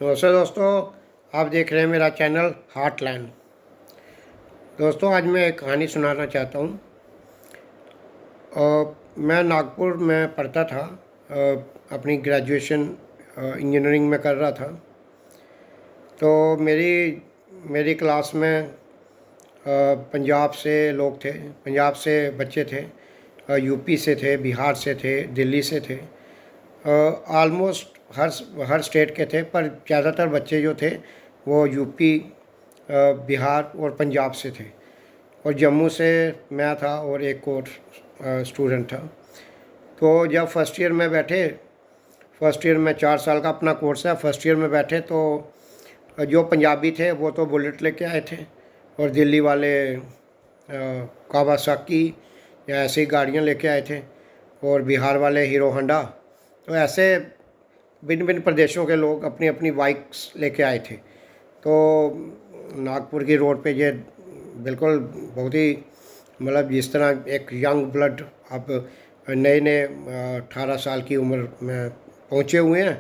नमस्ते दोस्तों, आप देख रहे हैं मेरा चैनल हार्टलैंड। दोस्तों, आज मैं एक कहानी सुनाना चाहता हूँ। मैं नागपुर में पढ़ता था। अपनी ग्रेजुएशन इंजीनियरिंग में कर रहा था। तो मेरी मेरी क्लास में पंजाब से लोग थे, पंजाब से बच्चे थे, यूपी से थे, बिहार से थे, दिल्ली से थे। ऑलमोस्ट हर स्टेट के थे, पर ज़्यादातर बच्चे जो थे वो यूपी, बिहार और पंजाब से थे। और जम्मू से मैं था और एक और स्टूडेंट था। तो जब फर्स्ट ईयर में बैठे, फर्स्ट ईयर में 4 साल का अपना कोर्स है, फर्स्ट ईयर में बैठे तो जो पंजाबी थे वो तो बुलेट लेके आए थे, और दिल्ली वाले कावासाकी या ऐसी गाड़ियाँ लेके आए थे, और बिहार वाले हीरो होंडा। तो ऐसे भिन्न भिन्न प्रदेशों के लोग अपनी अपनी बाइक्स लेके आए थे। तो नागपुर की रोड पे ये बिल्कुल बहुत ही, मतलब जिस तरह एक यंग ब्लड, अब नए नए 18 साल की उम्र में पहुँचे हुए हैं,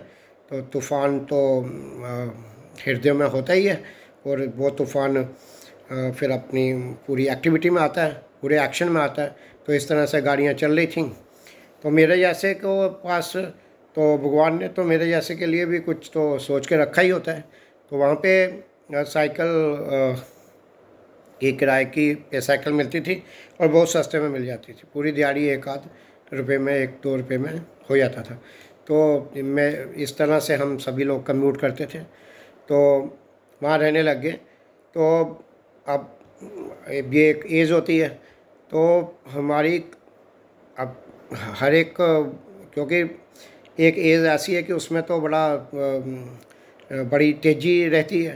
तो तूफ़ान तो हृदय में होता ही है। और वो तूफ़ान फिर अपनी पूरी एक्टिविटी में आता है, पूरे एक्शन में आता है। तो इस तरह से गाड़ियाँ चल रही थीं। तो मेरे जैसे को पास, तो भगवान ने तो मेरे जैसे के लिए भी कुछ तो सोच के रखा ही होता है। तो वहाँ पे साइकिल की किराए की पे साइकिल मिलती थी, और बहुत सस्ते में मिल जाती थी। पूरी दिहाड़ी 1 आध रुपये में, 1-2 रुपये में हो जाता था। तो मैं इस तरह से हम सभी लोग कम्यूट करते थे, तो वहाँ रहने लग गए। तो अब ये एक एज होती है, तो हमारी अब हर एक, क्योंकि एक एज ऐसी है कि उसमें तो बड़ी तेज़ी रहती है,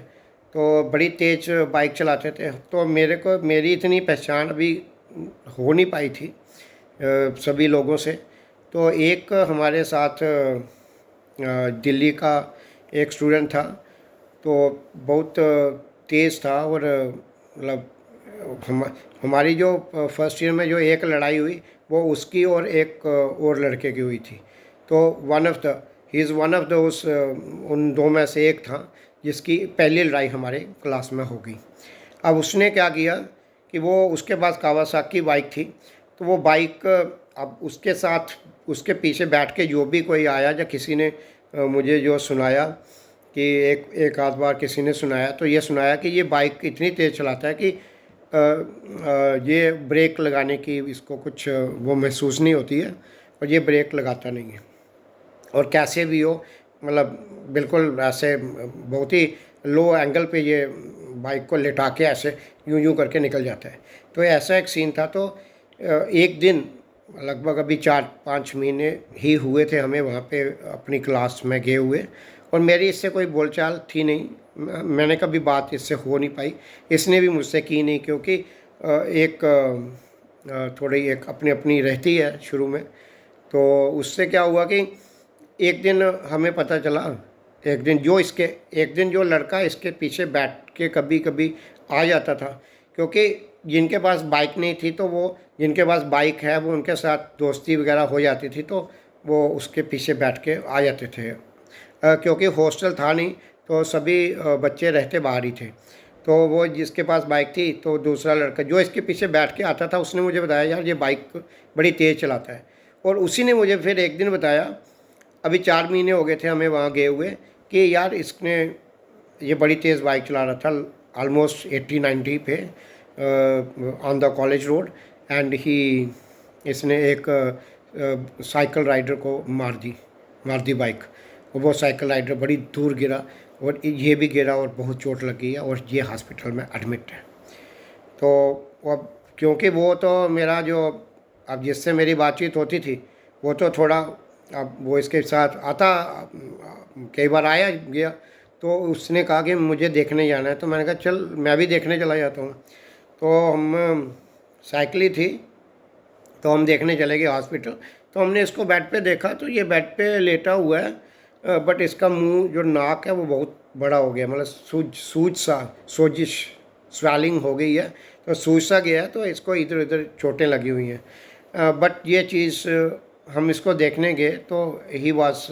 तो बड़ी तेज़ बाइक चलाते थे। तो मेरी इतनी पहचान अभी हो नहीं पाई थी सभी लोगों से। तो एक हमारे साथ दिल्ली का एक स्टूडेंट था, तो बहुत तेज़ था। और मतलब हम हमारी जो फर्स्ट ईयर में जो एक लड़ाई हुई, वो उसकी और एक और लड़के की हुई थी। तो he is one of the उन दो में से एक था जिसकी पहली लड़ाई हमारे क्लास में हो गई। अब उसने क्या किया कि वो, उसके पास कावासाकी बाइक थी। तो वो बाइक, अब उसके साथ, उसके पीछे बैठ के जो भी कोई आया, या किसी ने मुझे जो सुनाया कि एक एक आध बार किसी ने सुनाया, तो ये सुनाया कि ये बाइक इतनी तेज़ चलाता है कि ये ब्रेक लगाने की इसको कुछ वो महसूस नहीं होती है, और ये ब्रेक लगाता नहीं है। और कैसे भी हो, मतलब बिल्कुल ऐसे बहुत ही लो एंगल पे ये बाइक को लिटा के ऐसे यूं यूं करके निकल जाता है। तो ऐसा एक सीन था। तो एक दिन, लगभग अभी 4-5 महीने ही हुए थे हमें वहाँ पे अपनी क्लास में गए हुए, और मेरी इससे कोई बोलचाल थी नहीं। मैंने कभी बात इससे हो नहीं पाई, इसने भी मुझसे की नहीं, क्योंकि एक थोड़ी एक अपनी अपनी रहती है शुरू में। तो उससे क्या हुआ कि एक दिन हमें पता चला, एक दिन जो लड़का इसके पीछे बैठ के कभी कभी आ जाता था, क्योंकि जिनके पास बाइक नहीं थी, तो वो, जिनके पास बाइक है वो उनके साथ दोस्ती वगैरह हो जाती थी, तो वो उसके पीछे बैठ के आ जाते थे। क्योंकि हॉस्टल था नहीं, तो सभी बच्चे रहते बाहर ही थे। तो वो जिसके पास बाइक थी, तो दूसरा लड़का जो इसके पीछे बैठ के आता था, उसने मुझे बताया, यार ये बाइक बड़ी तेज़ चलाता है। और उसी ने मुझे फिर एक दिन बताया, अभी 4 महीने हो गए थे हमें वहाँ गए हुए, कि यार इसने, ये बड़ी तेज़ बाइक चला रहा था, ऑलमोस्ट 80-90 पे on the college road, and इसने एक साइकिल राइडर को मार दी बाइक। और वो साइकिल राइडर बड़ी दूर गिरा, और ये भी गिरा, और बहुत चोट लगी है, और ये हॉस्पिटल में एडमिट है। तो अब क्योंकि वो तो मेरा जो, अब जिससे मेरी बातचीत होती थी, वो तो थोड़ा, अब वो इसके साथ आता, कई बार आया गया। तो उसने कहा कि मुझे देखने जाना है, तो मैंने कहा चल मैं भी देखने चला जाता हूँ। तो हम, साइकिल ही थी, तो हम देखने चले गए हॉस्पिटल। तो हमने इसको बेड पे देखा, तो ये बेड पे लेटा हुआ है, बट इसका मुंह, जो नाक है वो बहुत बड़ा हो गया, मतलब सोजिश, स्वेलिंग हो गई है, तो सूज सा गया है। तो इसको इधर उधर चोटें लगी हुई हैं। बट ये चीज़, हम इसको देखने गए तो he was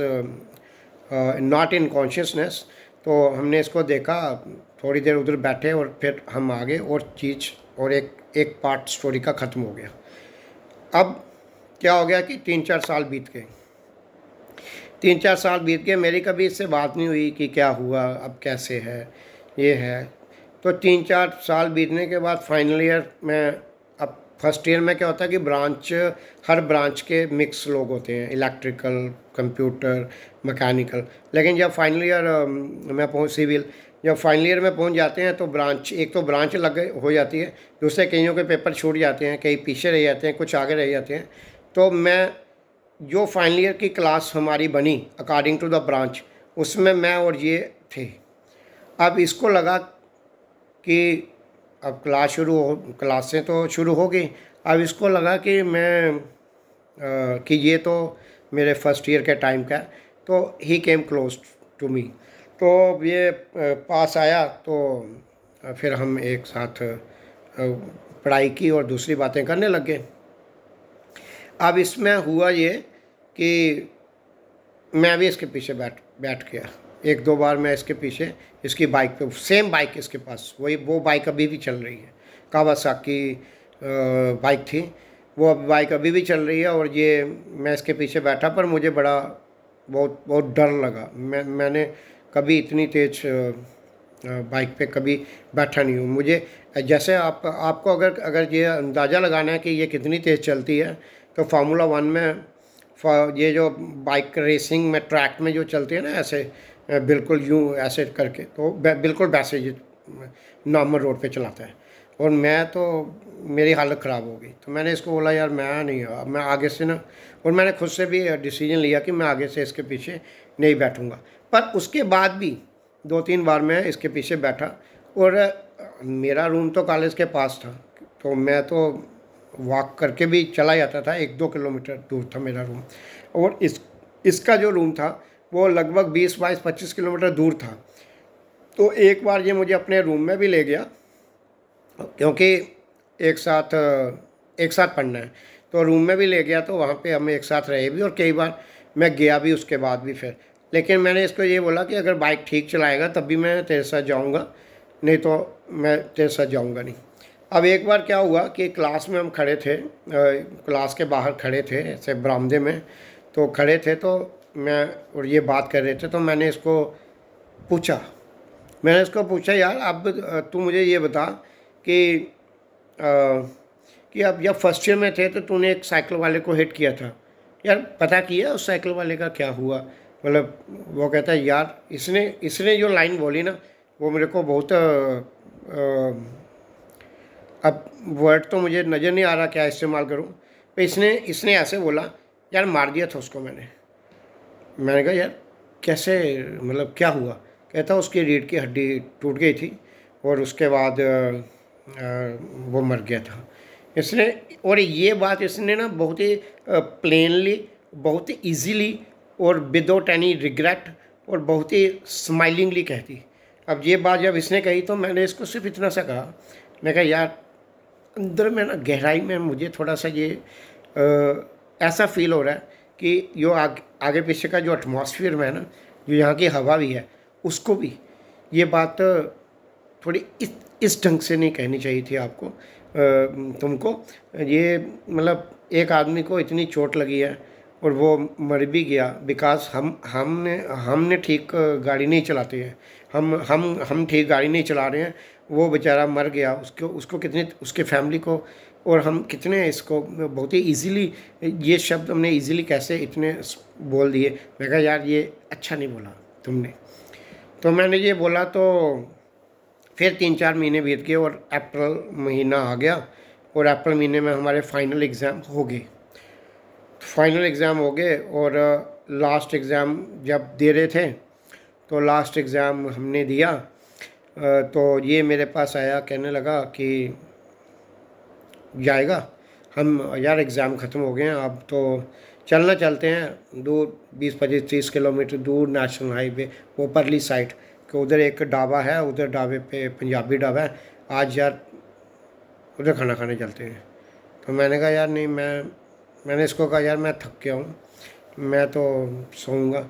not in consciousness. तो हमने इसको देखा, थोड़ी देर उधर बैठे और फिर हम आ गए और चीज़ और एक एक पार्ट स्टोरी का ख़त्म हो गया। अब क्या हो गया कि 3-4 साल बीत गए। 3-4 साल बीत गए, मेरी कभी इससे बात नहीं हुई कि क्या हुआ, अब कैसे है, ये है। तो 3-4 साल बीतने के बाद फाइनल ईयर में, अब फर्स्ट ईयर में क्या होता है कि हर ब्रांच के मिक्स लोग होते हैं, इलेक्ट्रिकल, कंप्यूटर, मैकेनिकल। लेकिन जब फाइनल ईयर में पहुँच सिविल, जब फाइनल ईयर में पहुँच जाते हैं तो एक तो ब्रांच अलग हो जाती है, दूसरे कईयों के पेपर छूट जाते हैं, कई पीछे रह जाते हैं, कुछ आगे रह जाते हैं। तो मैं, जो फाइनल ईयर की क्लास हमारी बनी अकॉर्डिंग टू द ब्रांच, उसमें मैं और ये थे। अब इसको लगा कि अब क्लासें तो शुरू हो गई। अब इसको लगा कि कि ये तो मेरे फर्स्ट ईयर के टाइम का है। तो ही केम क्लोज टू मी। तो ये पास आया तो फिर हम एक साथ पढ़ाई की और दूसरी बातें करने लग गए। अब इसमें हुआ ये कि मैं भी इसके पीछे बैठ गया। 1-2 बार मैं इसके पीछे, इसकी बाइक पे, सेम बाइक इसके पास, वो बाइक अभी भी चल रही है, कावासाकी बाइक थी, वो बाइक अभी भी चल रही है। और ये मैं इसके पीछे बैठा, पर मुझे बहुत बहुत डर लगा। मैंने कभी इतनी तेज़ बाइक पे कभी बैठा नहीं हूँ। मुझे जैसे आपको अगर ये अंदाज़ा लगाना है कि ये कितनी तेज़ चलती है, तो फार्मूला 1 में ये जो बाइक रेसिंग में ट्रैक में जो चलते हैं ना, ऐसे बिल्कुल यूँ ऐसे करके, तो बिल्कुल वैसे ये नॉर्मल रोड पे चलाता है। और मेरी हालत ख़राब हो गई। तो मैंने इसको बोला, यार मैं आगे से ना, और मैंने खुद से भी डिसीजन लिया कि मैं आगे से इसके पीछे नहीं बैठूँगा। पर उसके बाद भी 2-3 बार मैं इसके पीछे बैठा। और मेरा रूम तो कॉलेज के पास था, तो मैं तो वॉक करके भी चला जाता था, 1-2 किलोमीटर दूर था मेरा रूम। और इसका जो रूम था वो लगभग 20-22-25 किलोमीटर दूर था। तो एक बार ये मुझे अपने रूम में भी ले गया, क्योंकि एक साथ पढ़ना है, तो रूम में भी ले गया। तो वहाँ पे हम एक साथ रहे भी, और कई बार मैं गया भी उसके बाद भी फिर। लेकिन मैंने इसको ये बोला कि अगर बाइक ठीक चलाएगा तब भी मैं तेरे साथ जाऊँगा, नहीं तो मैं तेरे साथ जाऊँगा नहीं। अब एक बार क्या हुआ कि क्लास में हम खड़े थे, क्लास के बाहर खड़े थे ऐसे बरामदे में, तो खड़े थे, तो मैं और ये बात कर रहे थे। तो पूछा मैंने इसको पूछा, यार अब तू मुझे ये बता कि अब जब फर्स्ट ईयर में थे तो तूने एक साइकिल वाले को हिट किया था, यार पता किया उस साइकिल वाले का क्या हुआ? मतलब वो कहता है, यार इसने जो लाइन बोली ना, वो मेरे को बहुत अब वर्ड तो मुझे नज़र नहीं आ रहा क्या इस्तेमाल करूं, पर इसने ऐसे बोला, यार मार दिया था उसको मैंने कहा, यार कैसे, मतलब क्या हुआ? कहता उसकी रीढ़ की हड्डी टूट गई थी और उसके बाद वो मर गया था इसने। और ये बात इसने ना बहुत ही प्लेनली, बहुत ही ईजीली और विदाउट एनी रिग्रेट और बहुत ही स्माइलिंगली कहती। अब ये बात जब इसने कही तो मैंने इसको सिर्फ इतना सा कहा, मैं कहा, यार अंदर में ना गहराई में मुझे थोड़ा सा ये ऐसा फील हो रहा है कि जो आगे पीछे का जो एटमॉस्फेयर में है ना, जो यहाँ की हवा भी है, उसको भी ये बात थोड़ी इस ढंग से नहीं कहनी चाहिए थी आपको, तुमको। ये मतलब एक आदमी को इतनी चोट लगी है और वो मर भी गया, बिकॉज हमने ठीक गाड़ी नहीं चलाते हैं, हम ठीक गाड़ी नहीं चला रहे हैं। वो बेचारा मर गया, उसको कितने, उसके फैमिली को, और हम कितने इसको बहुत ही इजीली, ये शब्द हमने इजीली कैसे इतने बोल दिए। मैं कहा, यार ये अच्छा नहीं बोला तुमने। तो मैंने ये बोला, तो फिर 3-4 महीने बीत गए और अप्रैल महीना आ गया, और अप्रैल महीने में हमारे फाइनल एग्ज़ाम हो गए। और लास्ट एग्ज़ाम जब दे रहे थे, तो लास्ट एग्ज़ाम हमने दिया। तो ये मेरे पास आया, कहने लगा कि जाएगा, हम यार एग्ज़ाम ख़त्म हो गए हैं, अब तो चलते हैं दूर, 20-25-30 किलोमीटर दूर नेशनल हाईवे, वो परली साइड कि उधर एक ढाबा है, उधर ढाबे पे पंजाबी ढाबा है, आज यार उधर खाना खाने चलते हैं। तो मैंने कहा, यार नहीं, मैंने इसको कहा, यार मैं थक गया हूँ, मैं तो सोऊंगा।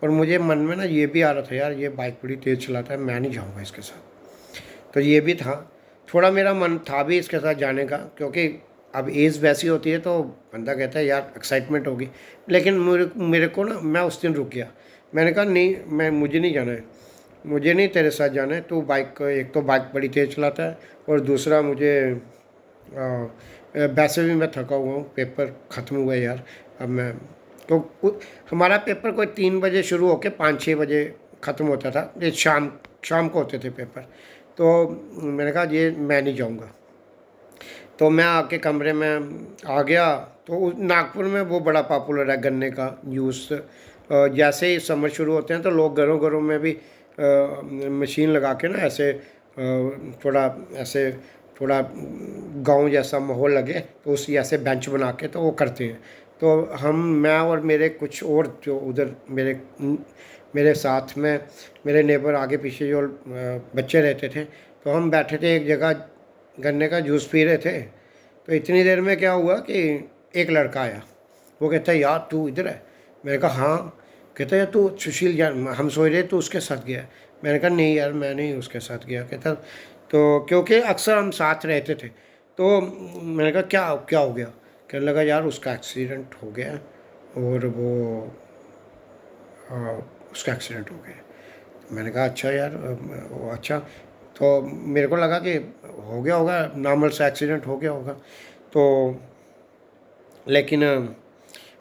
और मुझे मन में ना ये भी आ रहा था, यार ये बाइक बड़ी तेज़ चलाता है, मैं नहीं जाऊँगा इसके साथ। तो ये भी था, थोड़ा मेरा मन था भी इसके साथ जाने का, क्योंकि अब एज वैसी होती है तो बंदा कहता है यार एक्साइटमेंट होगी। लेकिन मेरे को ना, मैं उस दिन रुक गया। मैंने कहा नहीं, मुझे नहीं जाना है, मुझे नहीं तेरे साथ जाना है। तू बाइक, एक तो बाइक बड़ी तेज़ चलाता है, और दूसरा मुझे वैसे भी मैं थका हुआ हूँ, पेपर ख़त्म हुआ है यार। अब मैं तो हमारा पेपर कोई 3 बजे शुरू होकर 5-6 बजे ख़त्म होता था, ये शाम शाम को होते थे पेपर। तो मैंने कहा ये मैं नहीं जाऊँगा। तो मैं आके कमरे में आ गया। तो नागपुर में वो बड़ा पॉपुलर है गन्ने का जूस। जैसे ही समर शुरू होते हैं तो लोग घरों घरों में भी मशीन लगा के ना ऐसे थोड़ा गांव जैसा माहौल लगे तो उस ऐसे बेंच बना के तो वो करते हैं। तो मैं और मेरे कुछ और जो उधर मेरे साथ में मेरे नेबर आगे पीछे जो बच्चे रहते थे, तो हम बैठे थे एक जगह, गन्ने का जूस पी रहे थे। तो इतनी देर में क्या हुआ कि एक लड़का आया। वो कहता है यार तू इधर है? मैंने कहा हाँ। कहता है तू सुशील जान, हम सोच रहे तू उसके साथ गया है। मैंने कहा नहीं यार, मैं नहीं उसके साथ गया। कहता तो क्योंकि अक्सर हम साथ रहते थे। तो मैंने कहा क्या क्या हो गया? कहने लगा यार उसका एक्सीडेंट हो गया, और वो उसका एक्सीडेंट हो गया। मैंने कहा अच्छा यार, वो अच्छा। तो मेरे को लगा कि हो गया होगा, नॉर्मल सा एक्सीडेंट हो गया होगा। तो लेकिन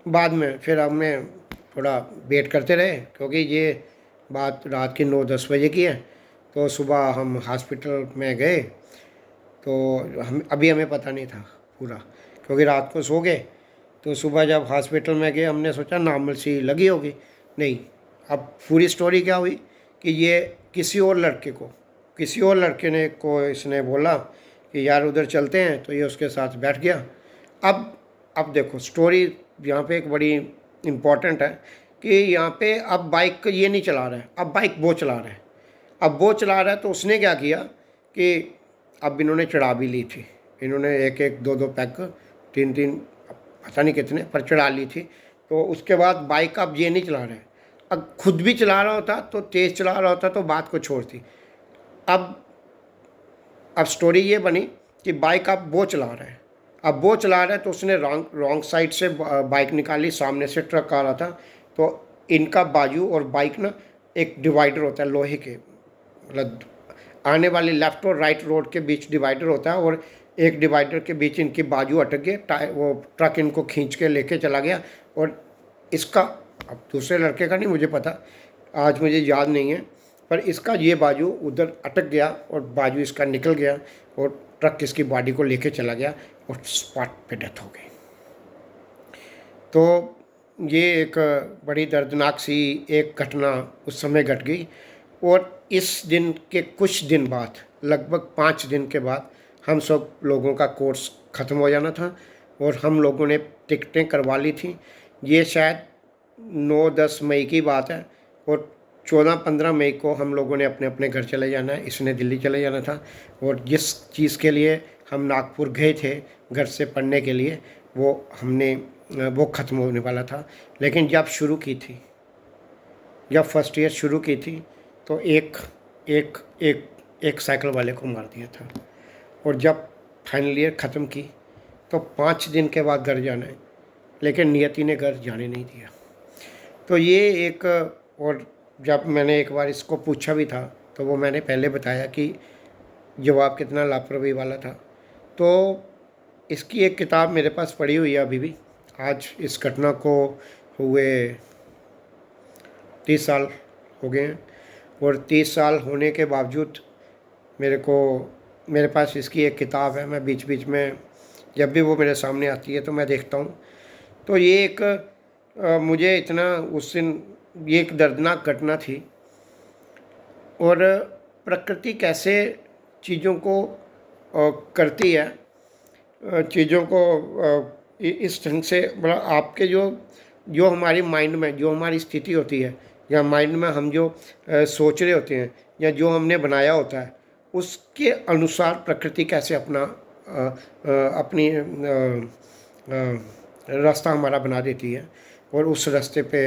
बाद में फिर हमने थोड़ा वेट करते रहे, क्योंकि ये बात रात के 9-10 बजे की है। तो सुबह हम हॉस्पिटल में गए। तो हमें पता नहीं था पूरा, क्योंकि रात को सो गए। तो सुबह जब हॉस्पिटल में गए, हमने सोचा नॉर्मल सी लगी होगी। नहीं, अब पूरी स्टोरी क्या हुई कि ये किसी और लड़के ने को इसने बोला कि यार उधर चलते हैं, तो ये उसके साथ बैठ गया। अब देखो स्टोरी यहाँ पे एक बड़ी इम्पॉर्टेंट है कि यहाँ पे अब बाइक ये नहीं चला रहा है, अब बाइक वो चला रहा है। अब वो चला रहा है तो उसने क्या किया कि अब इन्होंने चढ़ा भी ली थी, इन्होंने एक एक दो दो पैक, तीन तीन, पता नहीं कितने पर चढ़ा ली थी। तो उसके बाद बाइक अब ये नहीं चला रहा है। अब खुद भी चला रहा होता तो तेज़ चला रहा होता तो बात को छोड़ती। अब स्टोरी ये बनी कि बाइक अब वो चला रहा है। अब वो चला रहा है तो उसने रॉन्ग साइड से बाइक निकाली, सामने से ट्रक आ रहा था। तो इनका बाजू और बाइक ना, एक डिवाइडर होता है लोहे के, मतलब आने वाली लेफ़्ट और राइट रोड के बीच डिवाइडर होता है, और एक डिवाइडर के बीच इनकी बाजू अटक गए। वो ट्रक इनको खींच के लेके चला गया। और इसका, अब दूसरे लड़के का नहीं मुझे पता, आज मुझे याद नहीं है, पर इसका ये बाजू उधर अटक गया और बाजू इसका निकल गया, और ट्रक इसकी बॉडी को लेके चला गया और स्पॉट पे डेथ हो गई। तो ये एक बड़ी दर्दनाक सी एक घटना उस समय घट गई। और इस दिन के कुछ दिन बाद, लगभग 5 दिन के बाद, हम सब लोगों का कोर्स ख़त्म हो जाना था, और हम लोगों ने टिकटें करवा ली थी। ये शायद 9-10 मई की बात है, और 14-15 मई को हम लोगों ने अपने अपने घर चले जाना है। इसने दिल्ली चले जाना था। और जिस चीज़ के लिए हम नागपुर गए थे घर से पढ़ने के लिए, वो ख़त्म होने वाला था। लेकिन जब फर्स्ट ईयर शुरू की थी तो एक साइकिल वाले को मार दिया था। और जब फाइनल ईयर ख़त्म की तो 5 दिन के बाद घर जाना है, लेकिन नियति ने घर जाने नहीं दिया। तो ये एक, और जब मैंने एक बार इसको पूछा भी था तो वो मैंने पहले बताया कि जवाब कितना लापरवाही वाला था। तो इसकी एक किताब मेरे पास पड़ी हुई है अभी भी। आज इस घटना को हुए 30 साल हो गए हैं, और 30 साल होने के बावजूद मेरे पास इसकी एक किताब है। मैं बीच बीच में जब भी वो मेरे सामने आती है तो मैं देखता हूँ। तो ये एक मुझे इतना उस दिन, ये एक दर्दनाक घटना थी। और प्रकृति कैसे चीज़ों को करती है, चीज़ों को इस ढंग से, मतलब आपके जो हमारी माइंड में जो हमारी स्थिति होती है, या माइंड में हम जो सोच रहे होते हैं, या जो हमने बनाया होता है, उसके अनुसार प्रकृति कैसे अपनी रास्ता हमारा बना देती है। और उस रास्ते पे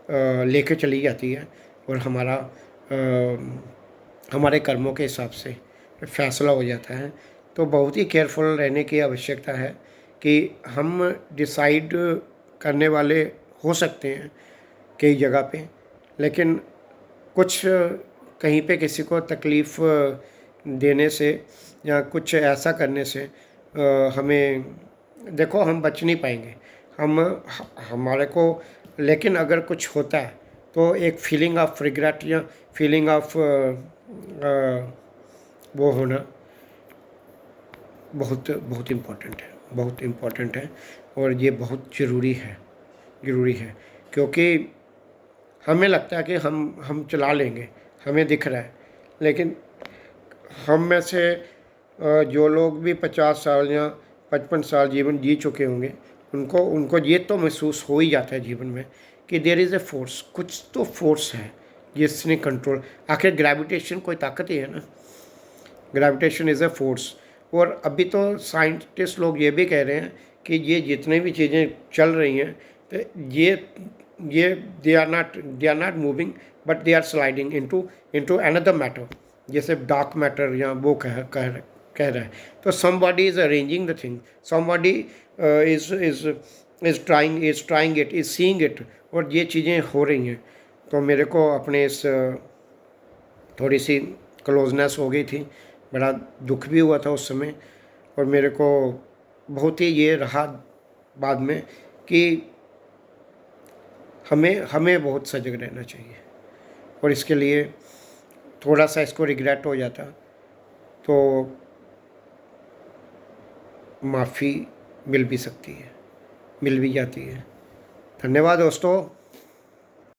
लेके चली जाती है और हमारे कर्मों के हिसाब से फैसला हो जाता है। तो बहुत ही केयरफुल रहने की आवश्यकता है कि हम डिसाइड करने वाले हो सकते हैं कई जगह पे, लेकिन कुछ कहीं पे किसी को तकलीफ़ देने से या कुछ ऐसा करने से हमें, देखो हम बच नहीं पाएंगे, हमारे को, लेकिन अगर कुछ होता है तो एक फीलिंग ऑफ रिग्रेट या फीलिंग ऑफ वो होना बहुत बहुत इम्पोर्टेंट है, बहुत इम्पोर्टेंट है। और ये बहुत ज़रूरी है, क्योंकि हमें लगता है कि हम चला लेंगे, हमें दिख रहा है, लेकिन हम में से जो लोग भी 50 साल या 55 साल जीवन जी चुके होंगे, उनको उनको ये तो महसूस हो ही जाता है जीवन में कि देयर इज़ ए फोर्स, कुछ तो फोर्स है जिसने कंट्रोल, आखिर ग्रेविटेशन कोई ताकत ही है ना, ग्रेविटेशन इज़ ए फोर्स। और अभी तो साइंटिस्ट लोग ये भी कह रहे हैं कि ये जितने भी चीज़ें चल रही हैं, तो ये they are not moving, but they are sliding into another matter, जैसे डार्क मैटर या वो कह रहा है। तो somebody is arranging the thing, somebody is trying it, is seeing it, और ये चीज़ें हो रही हैं। तो मेरे को अपने इस थोड़ी सी क्लोजनेस हो गई थी, बड़ा दुख भी हुआ था उस समय, और मेरे को बहुत ही ये रहा बाद में कि हमें बहुत सजग रहना चाहिए, और इसके लिए थोड़ा सा इसको रिग्रेट हो जाता तो माफ़ी मिल भी सकती है, मिल भी जाती है। धन्यवाद दोस्तों।